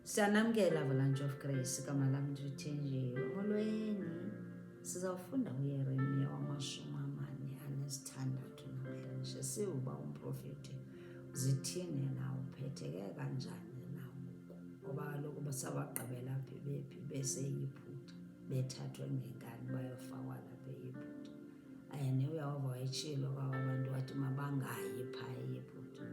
Siyanamkela Avalanche of Grace kaMalam Thenjiwe. Molweni sizawufunda uYeremiya 46 namhlanje. Siuba umprofeti zithini na uphetheke kanjani na ngoba kaloku basabagqibela phi beseyiphutha bethathwe ngenkani bayofakwa lapha eyiphutha. Ayene uyawuva wayitshilo kwabantu wathi mabangayi phaya eyiphutha.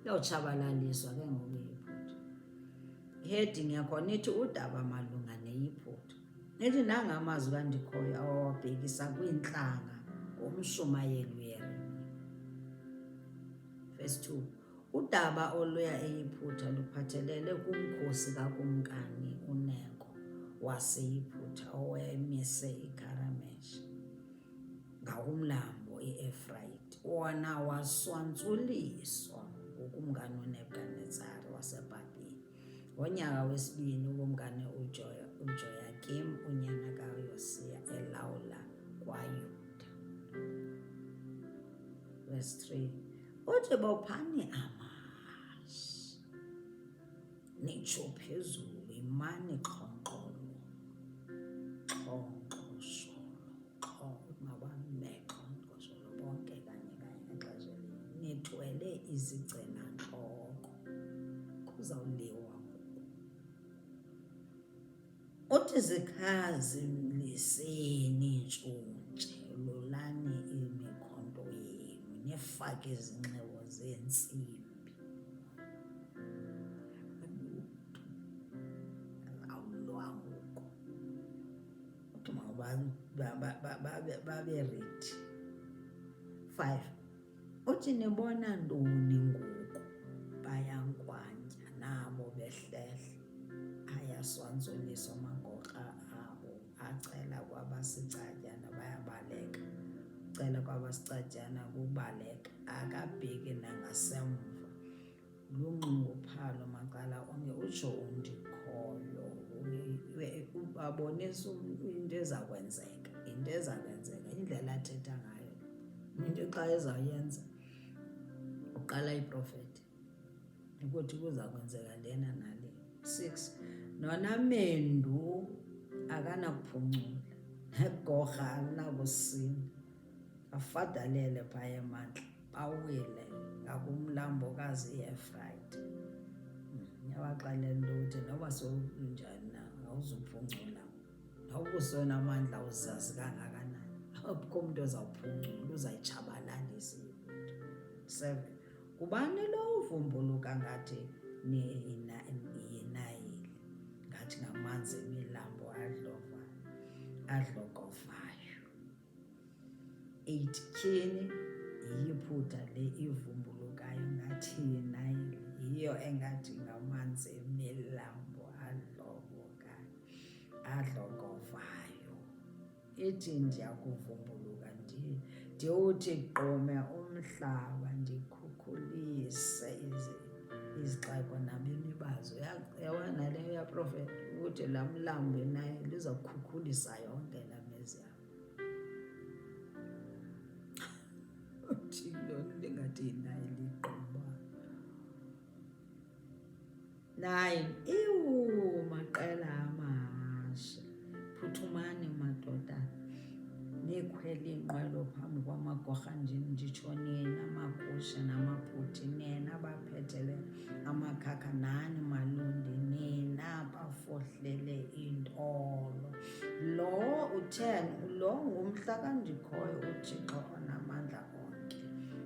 Lawutshabalaliswa ke ngoku eyiphutha. Heading yakhona ithi udaba malunga neyiphutha. Nithi nangamazwi kandikhoyo awawabhekisa kwiintlanga ngomshumayeli uYeremiya. Verse 2. Udaba oluya eyiphutha luphathelele kumkhosi kakumkani uNeko waseyiphutha owayemise iKarameshi ngakumlambo iEfrayiti. Wona waswantsuliswa ngukumkani uNebukadnezari waseBhabhiloni ngonyaka wesibini ukumkani uJoyakim unyana kaYosiya elawula kwaYuda. Verse 3. Uthi bophani amazwi nitsho phezulu imani xhonqolo mabamexhonqosholo bonke kanye ngexesha linye nithwele izigcinantloko kuzawuliwa. Uthi zikhaziliseni ntshontshe lolani imikhonto yenu nifake izinxibo zeentsimbi. Awulwa ngoku uthi babe ready. 5. Uthi nibona ntoni ngoku bayankwantya nabo behlehle ayaswantsuliswa amagorha abo acela kwabasicatyana bayabaleka cela kwabasicatyana kubaleka akabheki nangasemva lunxunguphalo macala onke utsho undikhoyo babonisa into ezakwenzeka indlela athetha ngayo into xa ezawuyenza uqala iprofeti ukuthi kuza kwenzeka lena nale. 6. Nona mendu akanakuphuncula negorha alinakusinda afadalele phaya emantla bawile ngakumlambokazi iEfrayiti. Yabaxelela into ukuthi noba sowunjani na awuzuphuncula noba usonamandla uzazi kangakanani akukho umntu ozawuphuncula uzayitshabalalisa iyiphutha. 7. Kubani lo uvumbuluka ngathi yinayili ngathi ngamanzi emilambo adlokovayo. 8. Tyhini yiyiphutha le ivumbulukayo ngathi yinayili yiyo engathi ngamanzi emilambo adlokovayo. Ithi ndiyakuvumbuluka ndiwuthi gqume umhlaba ndikhukhulise izixeko nabemi bazo. Yabona leyo yaprofeti ukuthi laa mlambo naye lizawukhukhulisa yonke laa mezi yabo. Uthilo ndingathi yinayili igquba. 9. Maqela amahashe phuthumani madoda nikhwele inqwelo phambi kwamagorha nditsho nina amagusha namaphuthi nina baphethele amakhakha nani malundi nina bafohlele intolo. Lo ngumhla kandikhoyo uThixo onamandla onke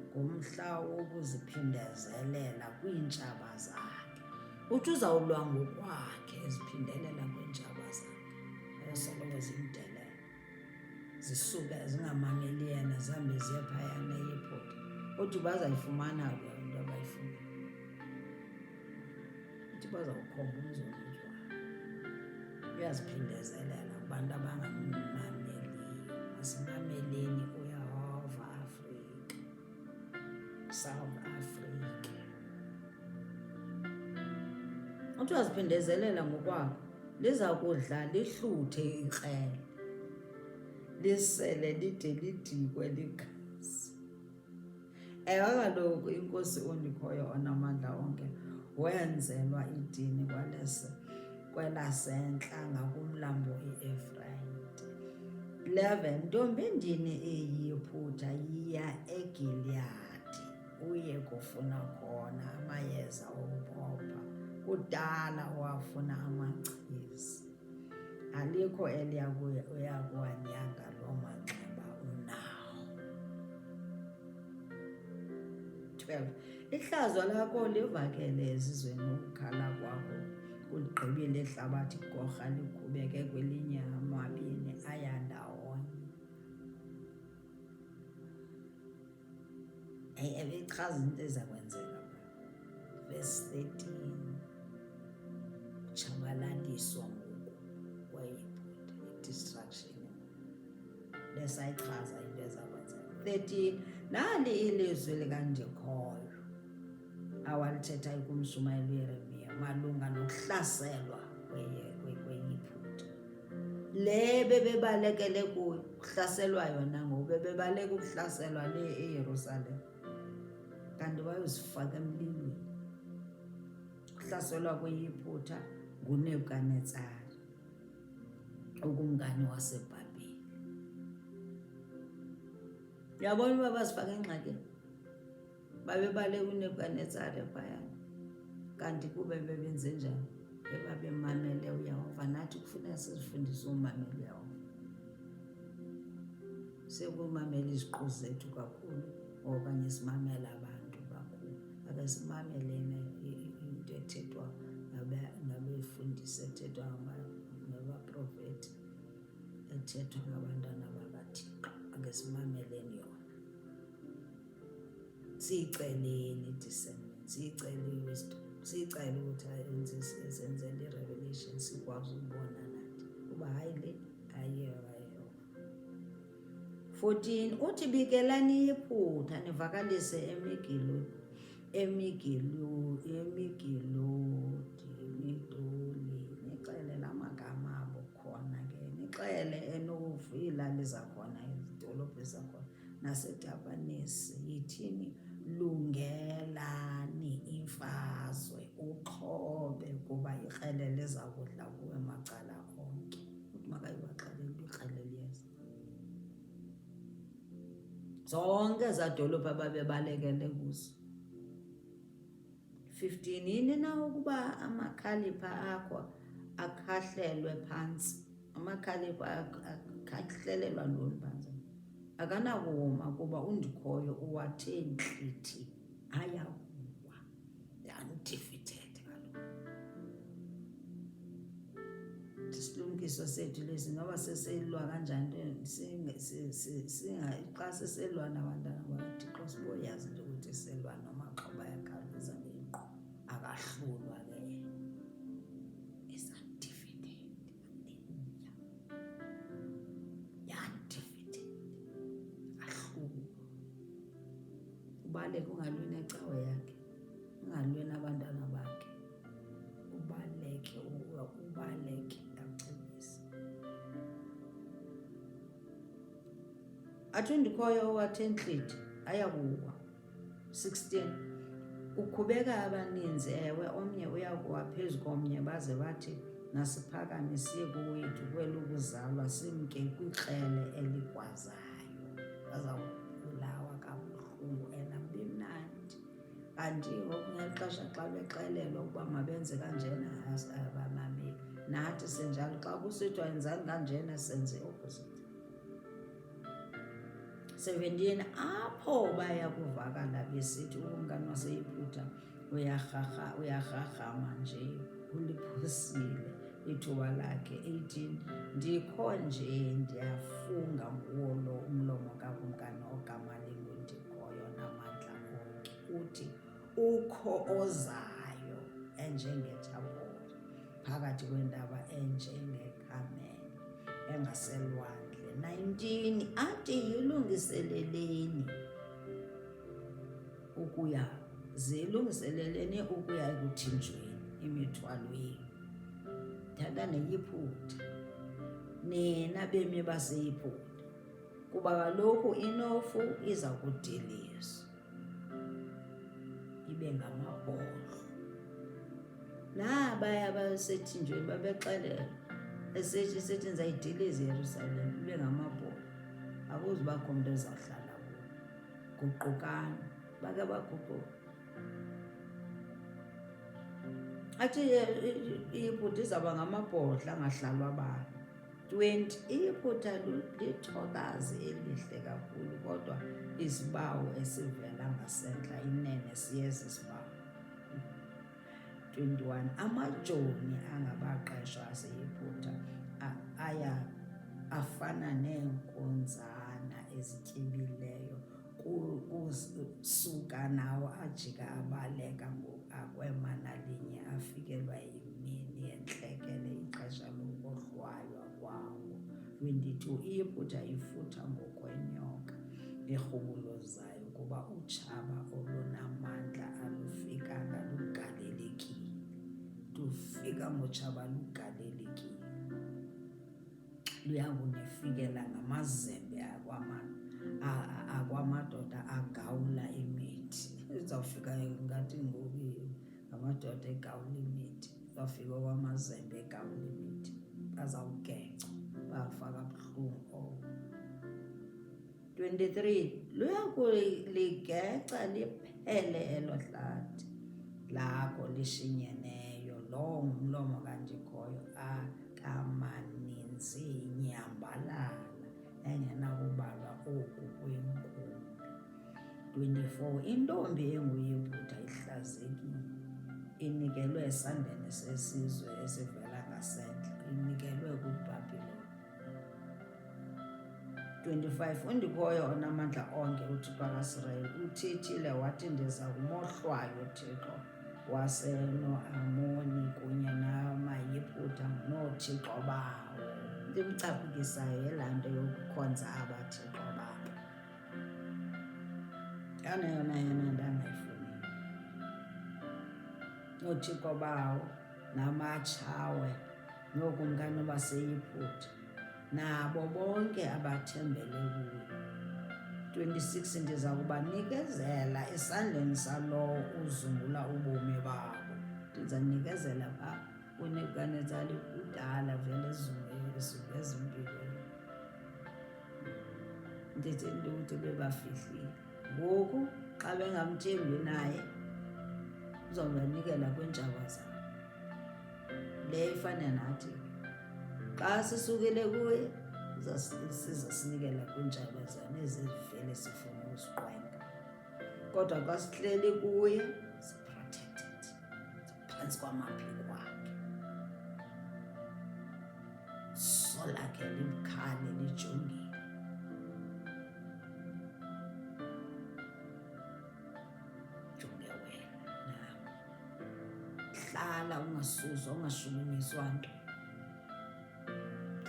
ngumhla wokuziphindezelela kwiintshaba zakhe. Uthi uzawulwa ngokwakhe eziphindelela kwiintshaba zakhe ayosoloko zimdelela zisuka zingamameli yena zihambe ziye phayana eyiphutha. Uthi bazayifumana loo nto abayifuna. Uthi bazawukhomba umzonutshwa uyaziphindezelela kubantu abangamameliyo. Masimameleni uYehova Afrika, South Africa. Uthi uyaziphindezelela ngokwakho liza kudla lihluthe ikrele lisele lide lidikwe ligazi. Ewe kaloku inkosi ondikhoyo onamandla onke wenzelwa idini kwelasentla ngakumlambo iEfrayiti. 11 ntombendini eyiphutha yiya eGiliyadi uye kufuna khona amayeza okuphopha, kudala wafuna amachiza. Alikho uyakuwanyanga loo manxeba unawo. 12 ihlazo lakho livakele ezizweni, ukukhala kwakho kuligqibile ihlabathi, igorha likhubeke kwelinye, amabini aya ndawonye. Ebechaza into eza kwenzeka. Verse 13 kutshabalaliswa ngoku kwayiphutha, i-destruction lesayichaza into eza kwenzeka. 13 nali ilizwi likandikhoyo awalithetha kumshumayeli uYeremiya malunga nokuhlaselwa kweyiphutha le bebebalekele kuyo, kuhlaselwa yona ngoku bebebaleka ukuhlaselwa le eYerusalem, kanti bayozifaka emlilweni. Ukuhlaselwa kweyiphutha nguNebukadnezari, ukumkani waseBhabhile. Uyabona uba bazifaka engxakini, babebaleka uNebukadnezari phayana, kanti kube bebenze njani? Bebabemamele uYehova. Nathi kufuneka sizifundise umamela uYehova, sekumamela iziqu zethu kakhulu okanye simamela abantu kakhulu. Ake simamelene into ethethwa ngabefundisi, ethethwa ngabaprofethi, ethethwa ngabantwana bakaThixo. Ake simameleni yona, siyiceleni i-discernment, siyicele i-wisdom, siyicele ukuthi senzele i-revelation, sikwazi ukubona nathi kuba hayi le ayiyo. 14 uthi bikelani iphutha nivakalise Migdoli, nixele la magama abo khona ke, nixele eNofu iilali zakhona, izidolophu zakhona, naseTapanesi. Yithini? Lungelani imfazwe, uxhobe, kuba ikrele liza kudla kuwe macala onke. Uthi makayibaxelele ikrele liyeza. Zonke ezaa dolophu ababebalekele kuzo. 15 yini na ukuba amakhalipha akho akhahlelwe phantsi? Amakhalipha akhahlelelwa ntoni phantsi? Akanakuwuma kuba undikhoyo uwathe ntlithe, ayakuwa. Undefeated kaloku. Isilumkiso sethu lesi noba seselwa kanjani, xa seselwa nabantwana bakaThixo siboyazi nje ukuthi selwa nomaxhoba ayakhawuleza ngenqu, akahlulwa ke yena. Is undefeated. Ubaleke ungalwi necawe yakhe, ungalwi nabantwana bakhe, ubaleke acebise. Athi undikhoyo owathe ntlithe ayakuwa. 16 ukhubeka abaninzi, ewe omnye uyakuwa phezu komnye, baze bathi nasiphakame siye kuwethu kwelokuzalwa simke kwikrele eligwazayo. Bazawubulawa kabuhlungu enambi mnandi. Kanti ngoku ngeli xesha xa bexelelwa ukuba mabenze kanjena abamameli, nathi senjalo. Xa kusithiwa yenzani kanjena senze opposite. 17 apho baya kuvakala besithi ukumkani waseyiphutha uyarharhama nje, uliphosile ithuba lakhe. 18 ndikho nje ndiyafunga nguwo lo umlomo kakumkani ogama lingundikhoyo namandla onke, uthi ukho ozayo enjengeThabori, phakathi kwentaba enjengeKhameli engaselwandle. 19 athi zilungiseleleni ukuya ekuthinjweni imithwalo yenu. Thatha neyiphutha, nina bemi baseyiphutha, kuba kaloku iNofu iza kudilizwa ibe ngamabhodlo. nabaya basethinjweni babexelela sethi nizayidiliza iYerusalem ibe ngamabholo, akuzubakho umuntu ezawuhlala kuwo. Guqukani, bake baguquka. Athi iYibhita izawuba ngamabhodla angahlalwa abantu. 20 iYibhita lithokazi elihle kakhulu, kodwa isibawu esivela ngasentla inene siyezi sibawu. 21 amajoni angabaqeshwa aseYibhita afana neenkunzana ezityebileyo, kusuka nawo ajika abaleka ngokwemana linye afikelwa yimini yentlekele ixesha lokohlwaywa kwawo. 22 iYibhita ifutha ngokwenyoka erhubuluzayo kuba utshaba olunamandla alufikanga lugalelekile. Lufika ngotshaba lugalelekile, luya kunifikela ngamazembe akwamadoda agawula imithi. Izawufika ngathi ngoku ngamadoda egawula imithi, izawufika kwamazembe egawula imithi, bazawugecwa bafaka buhlungu. 23 luya kuligeca liphele elo hlathi lakho lishinyeneyo, lowo ngumlomo kaNdikhoyo akamaninzi nyambalala engenakubalwa oku kwenkulu. 24 intombi enguYibhita ihlazekile, inikelwe esandleni sesizwe esivela ngasentla, inikelwe kwiBhabhiloni. 25 uNdikhoyo onamandla onke, uThixo kaIsrayeli uthethile wathi, ndiza kumohlwaya uThixo waseNo-Amoni kunye namaYibhita noothixo bawo. Ndimcaphukisayo yilaa nto yokukhonza abathixo babo, yona nto angayifuniyo. Noothixo bawo namatshawe nookumkani baseYibhita nabo bonke abathembele kuyo. 26 ndiza kubanikezela esandleni salowo uzungula ubomi babo. Ndizanikezela phaa kuNebukadinezari kudala vele ezunge ezimpilweni. Ndithi ukuthi bebafihlile. Ngoku xa bengamthembi naye uzobanikela kwiintshaba zabo. Le ifana nathi, xa sisukile kuye sizasinikela kwiintshaba zane ezivele sifuna usiqwenga. Kodwa xa sihleli kuye si-protected, siphantsi kwamaphiko wakhe. So lakhe libukhali lijongile. Jonge wena nawe, hlala ungasuswa, ungashukumiswa nto.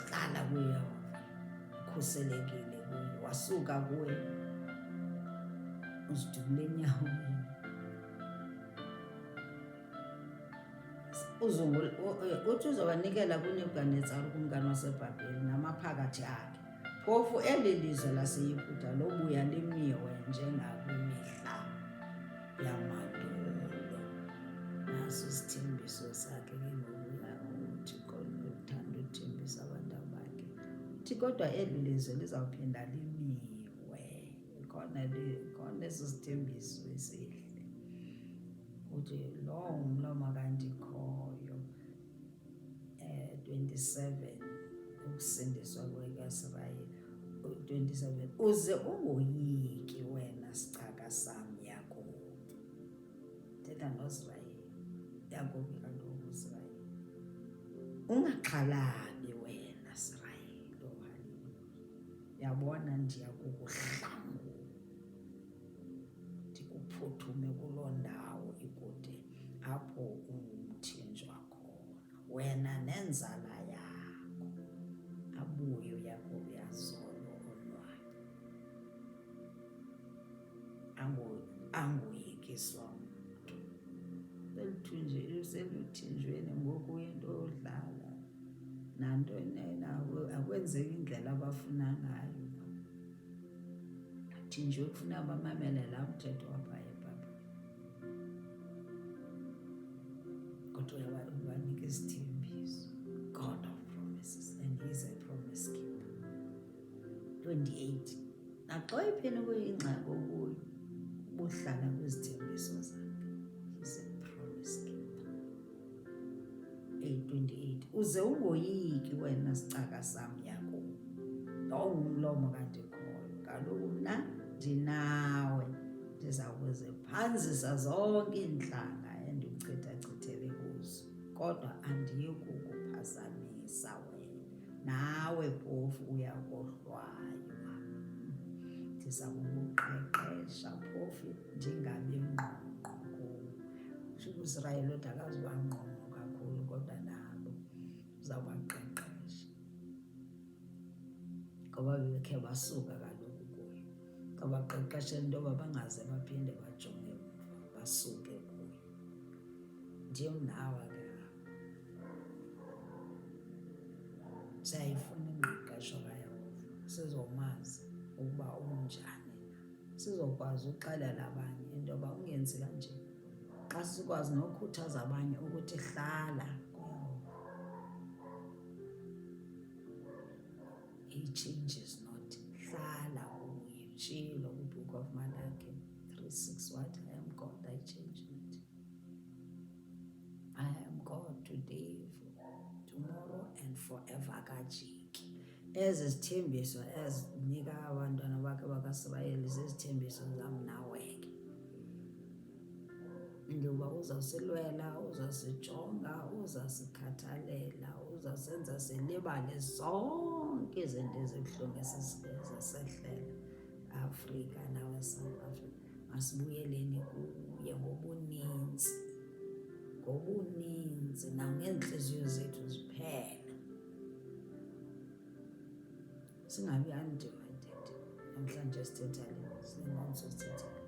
Hlala kuye, ukhuselekile kuye. Wasuka kuye uzidubule enyaweni. Uthi uzobanikela kuNebukadinezari ukumkani waseBhabhiloni namaphakathi akhe. Phofu eli lizwe laseYibhita lobuya limiwe njengakwimihla yamandulo. Naso isithembiso sakhe ke ngoku uThixo uthanda uthembisa abantu bakhe. Uthi kodwa eli lizwe lizawuphinda limiwe. Khona eso sithembiso esihle. Uthi lowo ngumlomo kaNdikhoyo. 27 ukusindiswa kwekaIsrayeli. 27 uze ungoyiki wena sichaka sam Yakobi. Thetha noIsrayeli, Yakobi kaloku Israyeli. Ungaxhalabi wena Israyeli, oh haleluya. Yabona ndiya kukuhlangula, ndikuphuthume kuloo ndawo ikude apho ungumthinjwa khona, wena nenzala yakho. Abuye uYakobi azolo onwabe, angoyikiswa mntu. Seluthinjweni ngoku into yodlala nanto akwenzeki indlela abafuna ngayo. Thinjwe kufuna bamamele laa mthetho wapha eBhabhiloni. kodwa uyabanika isithembiso. God of promises, and he's a promise keeper. 28. Naxa ipheni kuyingxaki okuyo ubuhlala kwizithembiso zakhe. He's a promise keeper. 28. Uze ungoyiki wena sicaka sam Yakobo, ngumlomo kandikhoyo. Kaloku mna ndinawe, ndiza kuziphanzisa zonke iintlanga endichithachithele kuzo, kodwa andiyi kukuphazamisa wena. Nawe phofu uyakohlwaywa. Ndiza kukuqeqesha phofu ndingabi ngqongqo kuwe. UIsrayeli uthi akazuba ngqongqo kakhulu, kodwa nabo uzawubaqeqesha. Ngoba bekhe basuka kaloku kuyo. Ngabaqeqesha into yoba bangaze baphinde bajonge emva, basuke kuyo. Ndim nawe ke. Siyayifuna ingqeqesho kaYehova, sizomazi ukuba unjani na. Sizokwazi uxelela abanye into yoba ungenzi kanje. Xa sikwazi nokukhuthaza abanye ukuthi hlala kuYehova. He changes not. Hlala kuye. Utshilo kwiBook of Malachi 3:6 what? I am God, I change not. I am God today, tomorrow and forever. Akajiki. Ezi zithembiso ezinika abantwana bakhe bakaSirayeli zizithembiso zam nawe ke. Njengoba uzawusilwela, uzawusijonga, uzawusikhathalela, uzawusenza silibale zonke izinto ezibuhlungu ezasehlela Afrika nawe South Africa. Masibuyeleni kuye ngobuninzi nangeentliziyo zethu ziphela. Singabi undivided. Namhlanje sithetha le, singomso sithetha le.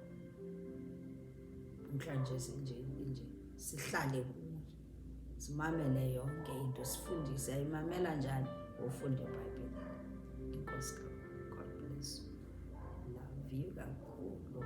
Namhlanje sinje sihlale kuye, simamele yonke into, sifundise. Ayimamela njani? Ufunde iBhayibhile. Inkosi kakhulu. God bless you. Love you kakhulu.